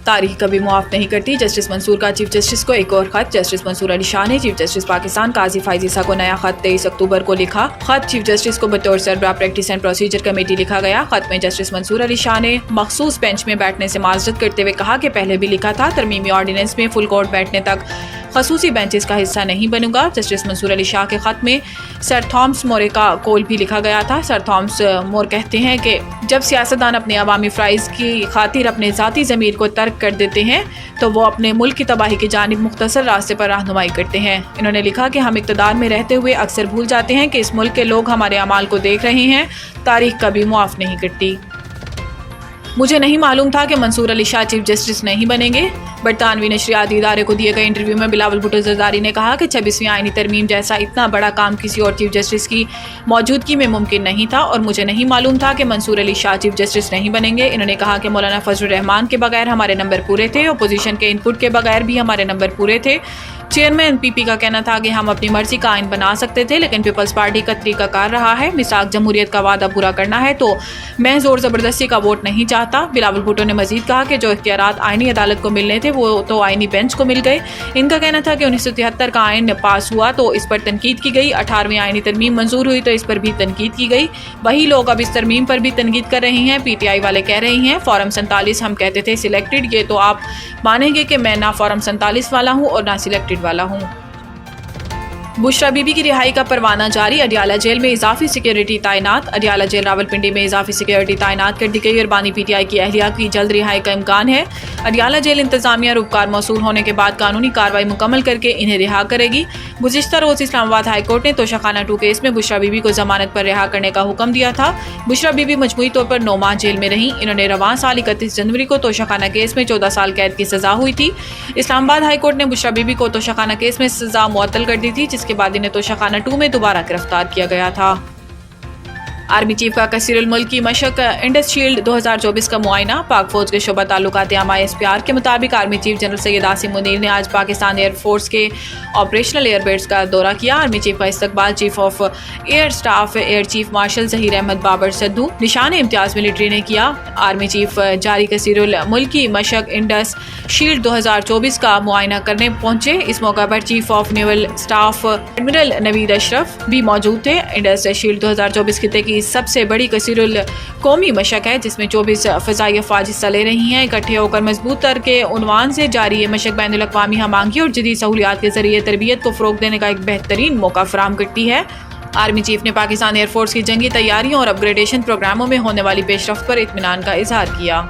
तारीख कभी मुआफ नहीं करती। जस्टिस मंसूर का चीफ जस्टिस को एक और खत। जस्टिस मंसूर अली शाह ने चीफ जस्टिस पाकिस्तान काजी फाइज ईसा को नया खत 23 अक्टूबर को लिखा। खत चीफ जस्टिस को बतौर सरबराह प्रैक्टिस एंड प्रोसीजर कमेटी लिखा गया। खत में जस्टिस मंसूर अली शाह ने मखसूस बेंच में बैठने से माजरत करते हुए कहा कि पहले भी लिखा था, तरमीमी ऑर्डिनेंस में फुल कोर्ट बैठने तक खसूसी बेंचेस का हिस्सा नहीं बनूंगा। जस्टिस मंसूर अली शाह के खत में सर थॉमस मोरे का कौल भी लिखा गया था। सर थॉमस मोर कहते हैं कि जब सियासतदान अपने अवामी फ़राइज़ की खातिर अपने ज़ाती ज़मीर को तर्क कर देते हैं तो वो अपने मुल्क की तबाही की जानिब मुख्तसर रास्ते पर रहनुमाई करते हैं। इन्होंने लिखा कि हम इक़्तिदार में रहते हुए अक्सर भूल जाते हैं कि इस मुल्क के लोग हमारे अमाल को देख रहे हैं। तारीख कभी मुआफ़ नहीं करती। मुझे नहीं मालूम था कि मंसूर अली शाह चीफ जस्टिस नहीं बनेंगे। बरतानवी नशरियाती इदारे को दिए गए इंटरव्यू में बिलावल भुट्टो जरदारी ने कहा कि 26वीं आईनी तरमीम जैसा इतना बड़ा काम किसी और चीफ जस्टिस की मौजूदगी में मुमकिन नहीं था और मुझे नहीं मालूम था कि मंसूर अली शाह चीफ जस्टिस नहीं बनेंगे। इन्होंने कहा कि मौलाना फजलुर रहमान के बगैर हमारे नंबर पूरे थे, अपोजिशन के इनपुट के बगैर भी हमारे नंबर पूरे थे। चेयरमैन पीपी का कहना था कि हम अपनी मर्जी का आइन बना सकते थे, लेकिन पीपल्स पार्टी का तरीकाकार रहा है। मिसाक जमहूरियत का वादा पूरा करना है तो मैं जोर ज़बरदस्ती का वोट नहीं चाहता। बिलावल भुट्टो ने मजीद कहा कि जो इख्तियारात आइनी अदालत को मिलने थे वो तो आइनी बेंच को मिल गए। इनका कहना था कि 1973 का आइन पास हुआ तो इस पर तनकीद की गई, 18वीं आइनी तरमीम मंजूर हुई तो इस पर भी तनकीद की गई। वही लोग अब इस तरमीम पर भी तनकीद कर रहे हैं। PTI वाले कह रहे हैं फॉर्म 47 हम कहते थे सिलेक्टेड, ये तो आप मानेंगे कि मैं ना फॉर्म 47 वाला हूँ और ना सिलेक्टेड वाला हूँ। बुशरा बीबी की रिहाई का परवाना जारी। अडियाला जेल में इजाफी सिक्योरिटी तैनात। अडियाला जेल रावलपिंडी में इजाफी सिक्योरिटी तैनात कर दी गई और बानी PTI की अहलिया की जल्द रिहाई का इम्कान है। अडियाला जेल इंतजामिया रूपकार मौसूल होने के बाद कानूनी कार्रवाई मुकम्मल करके इन्हें रिहा करेगी। गुज़िश्ता रोज़ इस्लामाबाद हाई कोर्ट ने तोशाखाना 2 केस में बुशरा बीबी को जमानत पर रिहा करने का हुक्म दिया था। बुशरा बीबी मजमूई तौर पर 9 माह जेल में रही। इन्होंने रवां साल 31 जनवरी को तोशाखाना केस में 14 साल कैद की सजा हुई थी। इस्लामाबाद हाई कोर्ट ने बुशरा बीबी को तोशाखाना केस में सजा मुअत्तल कर दी थी, जिसके बाद इन्हें तोशाखाना 2 में दोबारा गिरफ्तार किया गया था। आर्मी चीफ का कसीरुल मुल्क की मशक इंडस शील्ड 2024 का मुआयना। पाक फौज के शोबा ताल्लुकात आमा SPR के मुताबिक army chief general Syed Asim Munir ने आज पाकिस्तान एयरफोर्स के ऑपरेशनल एयरबेस का दौरा किया। आर्मी चीफ का इस्तकबाल chief of air staff air chief marshal Zaheer Ahmed Babar Sidhu Nishan Imtiaz military ने किया। आर्मी चीफ जारी कसीरुल मुल्क की मशक इंडस शील्ड 2024 का मुआयना करने पहुंचे। इस मौका पर chief of naval staff admiral Naveed Ashraf भी मौजूद थे। इंडस शील्ड 2024 खिते की सबसे बड़ी कसीरुल कौमी मशक है, जिसमें 24 फ़ज़ाई अफ़वाज हिस्सा ले रही हैं। इकट्ठे होकर मजबूत तर के उन्वान से जारी ये मशक बैनुल अक़वामी हमांगी और जदीद सहूलियात के जरिए तरबियत को फ़रोग़ देने का एक बेहतरीन मौका फराहम करती है। आर्मी चीफ ने पाकिस्तान एयरफोर्स की जंगी तैयारियों और अपग्रेडेशन प्रोग्रामों में होने वाली पेशरफ्त पर इत्मीनान का इजहार किया।